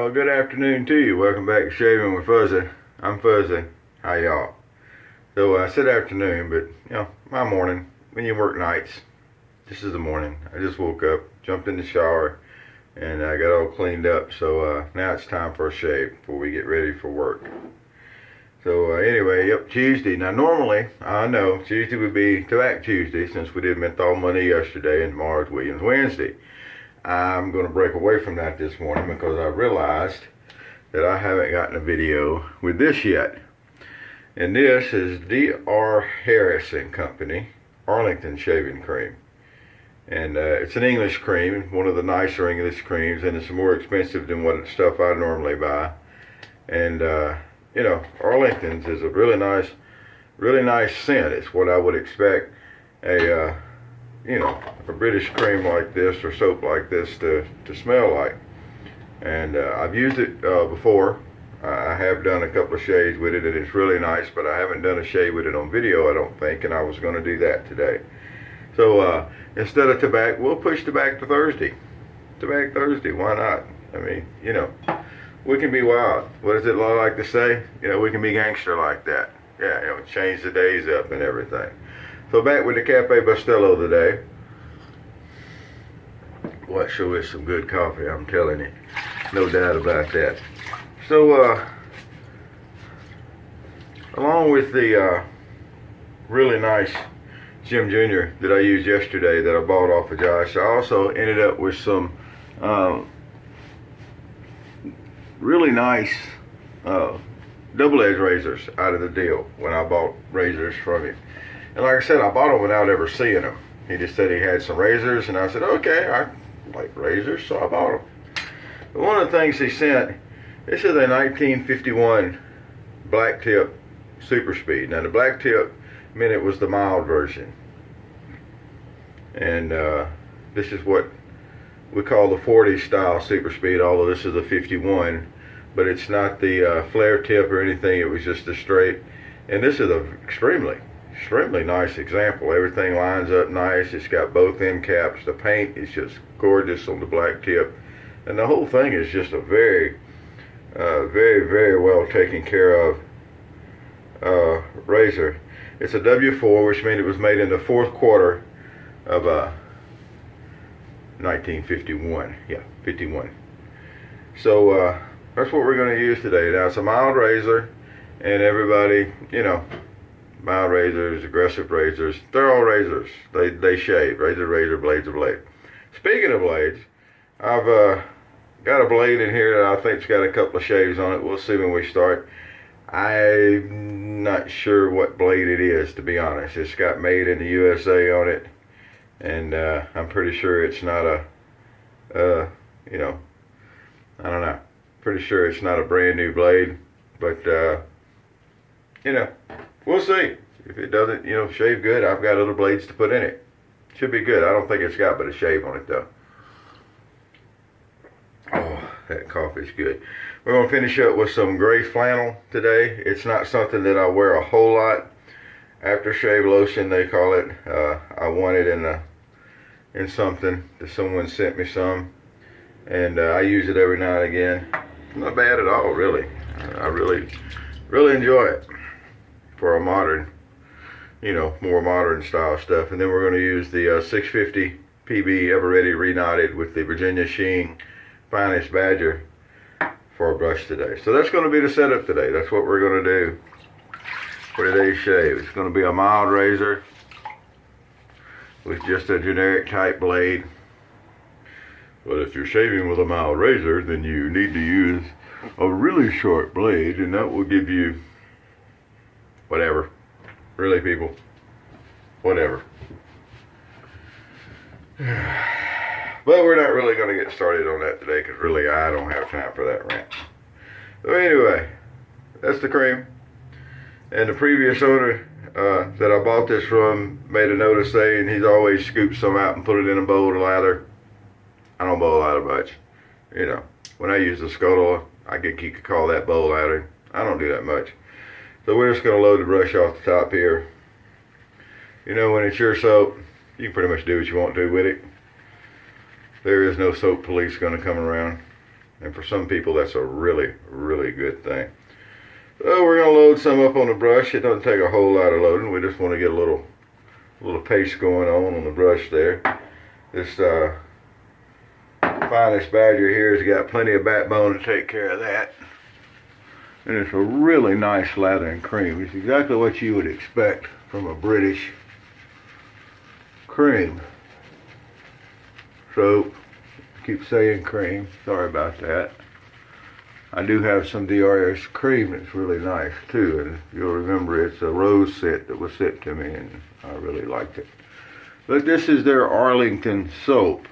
well, good afternoon to you. Welcome back to Shaving with Fuzzy. I'm Fuzzy. How y'all? So I said afternoon, but my morning. When you work nights, this is the morning. I just woke up, jumped in the shower, and I got all cleaned up. So now it's time for a shave before we get ready for work. So anyway, Tuesday. Now normally, I know Tuesday would be Tobacco Tuesday since we did menthol money yesterday and tomorrow's Williams Wednesday. I'm going to break away from that this morning because I realized that I haven't gotten a video with this yet. And this is D.R. Harris and Company Arlington Shaving Cream. And it's an English cream, one of the nicer English creams, and it's more expensive than what stuff I normally buy. And Arlington's is a really nice scent. It's what I would expect a British cream like this or soap like this to smell like. And I've used it before. I have done a couple of shaves with it, and it's really nice, but I haven't done a shave with it on video, I don't think, and I was going to do that today. So instead of tobacco, we'll push tobacco to Thursday. Tobacco Thursday, why not? I mean, we can be wild. What does it like to say? We can be gangster like that. Yeah, change the days up and everything. So back with the Cafe Bustelo today. What sure is some good coffee, I'm telling you. No doubt about that. So, along with the really nice Jim Jr. that I used yesterday that I bought off of Josh, I also ended up with some really nice double-edged razors out of the deal when I bought razors from him. And like I said, I bought them without ever seeing them. He just said he had some razors, and I said, okay, I like razors, so I bought them. But one of the things he sent, this is a 1951 black tip super speed. Now the black tip meant it was the mild version. And this is what we call the 40 style super speed, although this is a 51. But it's not the flare tip or anything, it was just a straight. And this is an extremely nice example. Everything lines up nice. It's got both end caps. The paint is just gorgeous on the black tip, and the whole thing is just a very very well taken care of razor. It's a W4, which means it was made in the fourth quarter of 1951. Yeah, 51. So that's what we're going to use today. Now it's a mild razor, and everybody, mild razors, aggressive razors, they're all razors. They shave. Razor, blade's a blade. Speaking of blades, I've got a blade in here that I think's got a couple of shaves on it. We'll see when we start. I'm not sure what blade it is, to be honest. It's got made in the USA on it, and I'm pretty sure it's not a, I don't know. Pretty sure it's not a brand new blade, but we'll see. If it doesn't, shave good, I've got other blades to put in it. Should be good. I don't think it's got but a shave on it, though. Oh, that coffee's good. We're going to finish up with some Grey Flannel today. It's not something that I wear a whole lot. Aftershave lotion, they call it. I want it in something that someone sent me some. And I use it every now and again. Not bad at all, really. I really enjoy it for a modern, more modern style stuff. And then we're going to use the 650 PB Ever Ready Reknotted with the Virginia Sheen Finest Badger for a brush today. So that's going to be the setup today. That's what we're going to do for today's shave. It's going to be a mild razor with just a generic type blade. But if you're shaving with a mild razor, then you need to use a really short blade, and that will give you whatever. Really, people, whatever. But we're not really going to get started on that today, because really I don't have time for that rant. So anyway, that's the cream. And the previous owner that I bought this from made a note of saying he's always scooped some out and put it in a bowl of lather. I don't bowl lather much. When I use the scuttle, I guess you could call that bowl lathering. I don't do that much. So we're just going to load the brush off the top here. When it's your soap, you can pretty much do what you want to with it. There is no soap police going to come around. And for some people, that's a really, really good thing. So we're going to load some up on the brush. It doesn't take a whole lot of loading. We just want to get a little paste going on the brush there. This finest badger here has got plenty of backbone to take care of that. And it's a really nice lather and cream. It's exactly what you would expect from a British cream. Soap. Keep saying cream. Sorry about that. I do have some DRS cream that's really nice too. And you'll remember it's a rose set that was sent to me and I really liked it. But this is their Arlington soap.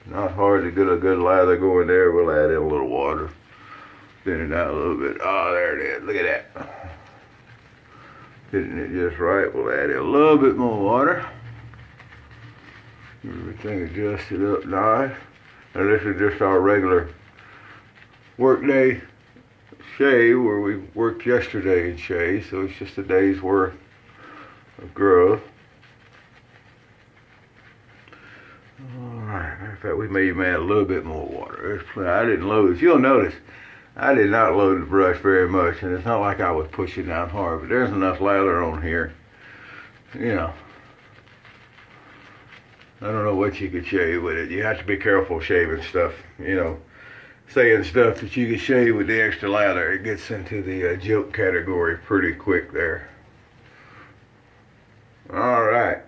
Not hard to get a good lather going there. We'll add in a little water. Thin it out a little bit. Oh, there it is. Look at that. Hitting it just right. We'll add in a little bit more water. Everything adjusted up nice. And this is just our regular workday shave where we worked yesterday in shave. So it's just a day's worth of growth. Alright, matter of fact, we may even add a little bit more water. I didn't load, if you'll notice, I did not load the brush very much, and it's not like I was pushing down hard, but there's enough lather on here. You know, I don't know what you could shave with it. You have to be careful shaving stuff, you know, saying stuff that you can shave with the extra lather. It gets into the joke category pretty quick there. Alright.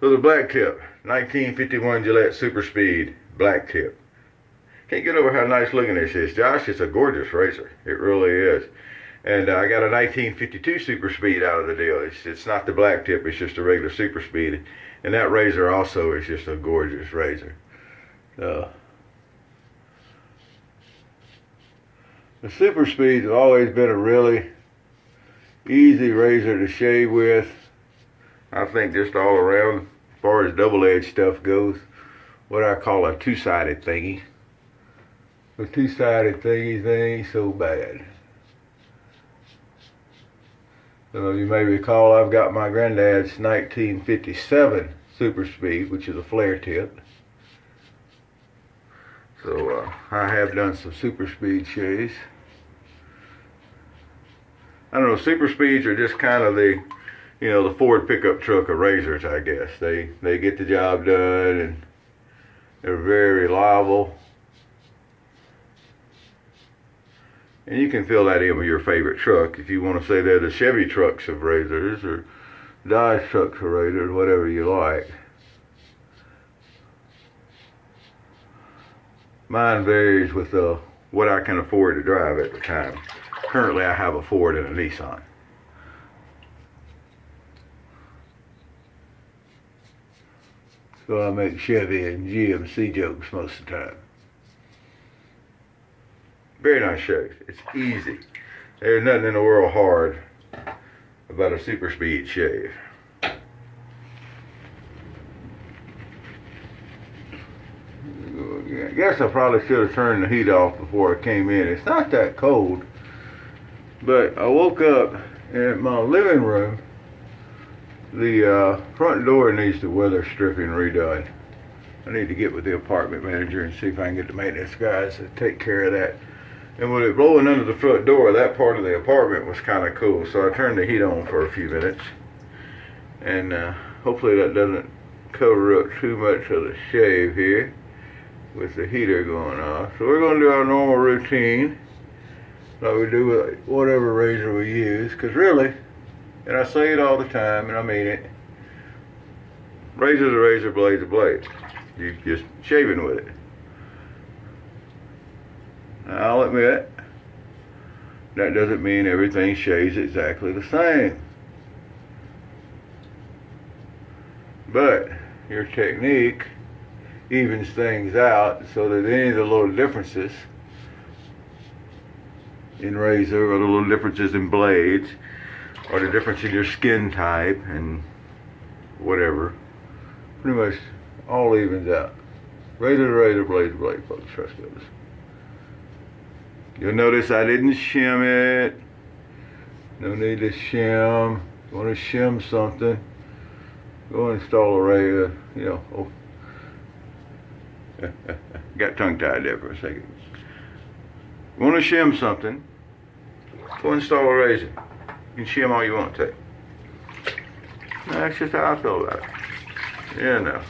So the black tip, 1951 Gillette Super Speed black tip. Can't get over how nice looking this is. Josh, it's a gorgeous razor. It really is. And I got a 1952 Super Speed out of the deal. It's not the black tip, it's just a regular Super Speed. And that razor also is just a gorgeous razor. The Super Speed has always been a really easy razor to shave with. I think just all around, as far as double-edged stuff goes, what I call a two-sided thingy. The two-sided thingies, they ain't so bad. So you may recall I've got my granddad's 1957 Super Speed, which is a flare tip. So I have done some Super Speed shaves. I don't know, Super Speeds are just kind of the, you know, the Ford pickup truck of razors, I guess. They get the job done and they're very reliable. And you can fill that in with your favorite truck if you want to say they're the Chevy trucks of razors or Dodge trucks of razors, whatever you like. Mine varies with what I can afford to drive at the time. Currently I have a Ford and a Nissan. So I make Chevy and GMC jokes most of the time. Very nice shave. It's easy. There's nothing in the world hard about a Super Speed shave. I guess I probably should have turned the heat off before I came in. It's not that cold, but I woke up in my living room. The front door needs the weather stripping redone. I need to get with the apartment manager and see if I can get the maintenance guys to take care of that. And with it blowing under the front door, that part of the apartment was kind of cool. So I turned the heat on for a few minutes. And hopefully that doesn't cover up too much of the shave here with the heater going off. So we're going to do our normal routine like we do with whatever razor we use. Because really, and I say it all the time and I mean it, razor's a razor, blade's a blade. You're just shaving with it. I'll admit, that doesn't mean everything shaves exactly the same. But your technique evens things out so that any of the little differences in razor or the little differences in blades or the difference in your skin type and whatever, pretty much all evens out. Razor to razor, blade to blade, folks, trust us. You'll notice I didn't shim it. No need to shim. You want to shim something, go install a razor, you know. Oh. Got tongue tied there for a second. Want to shim something? Go install a razor. You can shim all you want to. That's just how I feel about it. Yeah, no.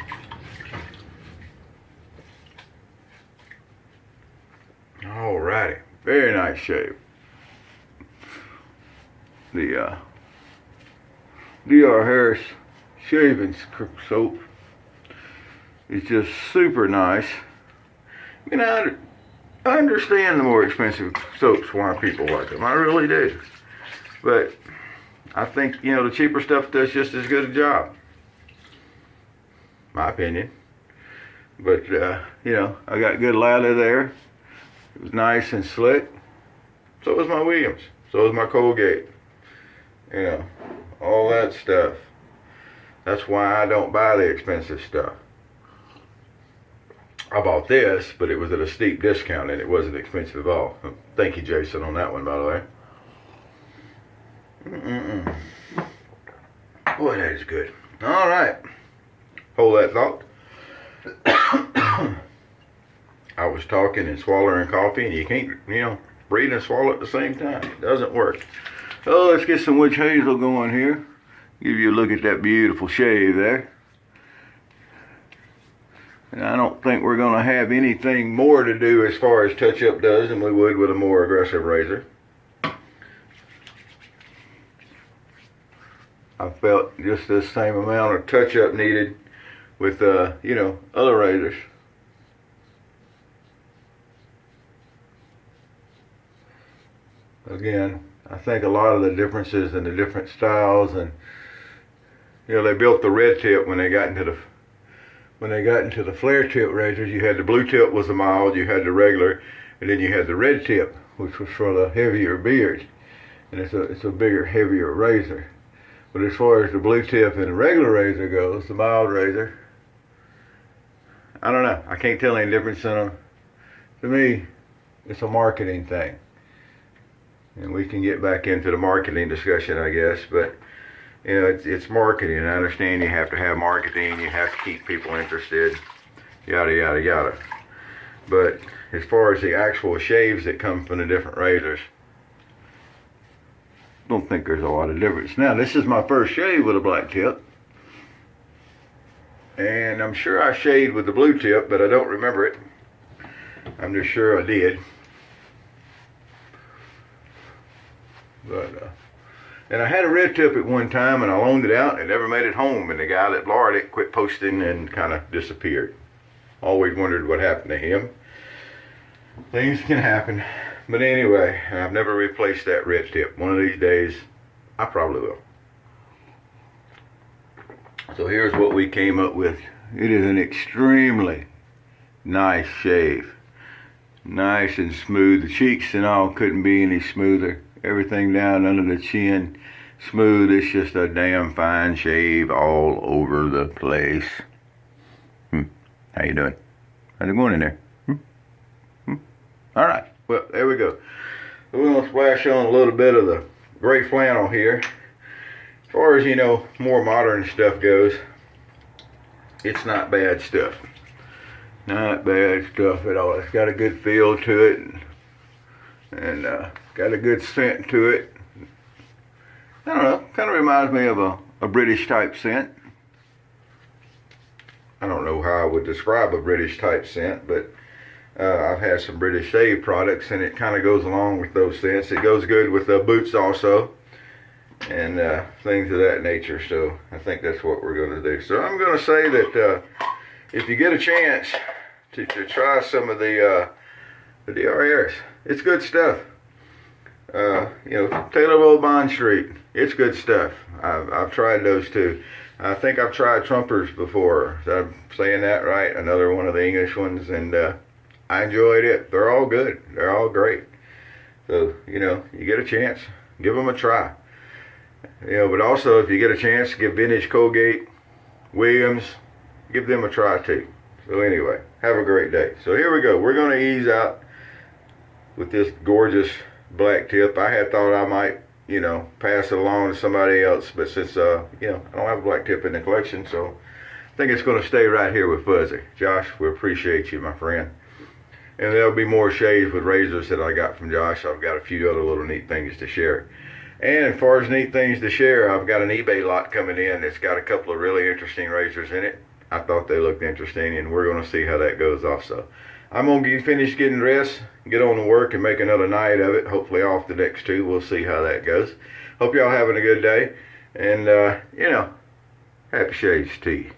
Alrighty, very nice shave. The D.R. Harris shaving soap is just super nice. You know, I understand the more expensive soaps why people like them. I really do. But I think, you know, the cheaper stuff does just as good a job. My opinion. But, you know, I got good lather there. It was nice and slick. So was my Williams. So was my Colgate. You know, all that stuff. That's why I don't buy the expensive stuff. I bought this, but it was at a steep discount and it wasn't expensive at all. Thank you, Jason, on that one, by the way. Boy, that is good. All right. Hold that thought. I was talking and swallowing coffee, and you can't, you know, breathe and swallow at the same time. It doesn't work. Oh, let's get some witch hazel going here. Give you a look at that beautiful shave there. And I don't think we're going to have anything more to do as far as touch-up does than we would with a more aggressive razor. I felt just the same amount of touch-up needed with, you know, other razors. Again, I think a lot of the differences in the different styles, and you know, they built the red tip when they got into the flare tip razors. You had the blue tip was the mild, you had the regular, and then you had the red tip, which was for the heavier beards. And it's a bigger, heavier razor. But as far as the blue tip and the regular razor goes, the mild razor, I don't know. I can't tell any difference in them. To me, it's a marketing thing. And we can get back into the marketing discussion, I guess. But, you know, it's marketing. I understand you have to have marketing. You have to keep people interested. Yada, yada, yada. But as far as the actual shaves that come from the different razors, I don't think there's a lot of difference. Now, this is my first shave with a black tip. And I'm sure I shaved with the blue tip, but I don't remember it. I'm just sure I did. But, and I had a red tip at one time, and I loaned it out and never made it home. And the guy that borrowed it quit posting and kind of disappeared. Always wondered what happened to him. Things can happen. But anyway, I've never replaced that red tip. One of these days, I probably will. So here's what we came up with. It is an extremely nice shave. Nice and smooth. The cheeks and all couldn't be any smoother. Everything down under the chin, smooth. It's just a damn fine shave all over the place. How you doing? How's it going in there? All right. Well, there we go. We're going to splash on a little bit of the Grey Flannel here. As far as, you know, more modern stuff goes, it's not bad stuff. Not bad stuff at all. It's got a good feel to it. And got a good scent to it. I don't know, kind of reminds me of a British type scent. I don't know how I would describe a British type scent, but I've had some British shave products and it kind of goes along with those scents. It goes good with the boots also and things of that nature. So I think that's what we're going to do. So I'm going to say that if you get a chance to try some of the D.R. Harris, it's good stuff. You know, Taylorville Bond Street, it's good stuff. I've tried those too. I think I've tried Trumpers before. Is I'm saying that right? Another one of the English ones, and I enjoyed it. They're all good. They're all great. So, you know, you get a chance, give them a try. You know, but also if you get a chance, give Vintage Colgate, Williams, give them a try too. So anyway, have a great day. So here we go. We're going to ease out with this gorgeous black tip. I had thought I might you know, pass it along to somebody else. But since, you know, I don't have a black tip in the collection, so I think it's going to stay right here with Fuzzy. Josh, we appreciate you, my friend. And there'll be more shaves with razors that I got from Josh. I've got a few other little neat things to share. And as far as neat things to share, I've got an eBay lot coming in that's got a couple of really interesting razors in it. I thought they looked interesting, and we're going to see how that goes also. I'm going to finish getting dressed, get on to work, and make another night of it. Hopefully off the next two. We'll see how that goes. Hope y'all having a good day. And, you know, happy shaves to you.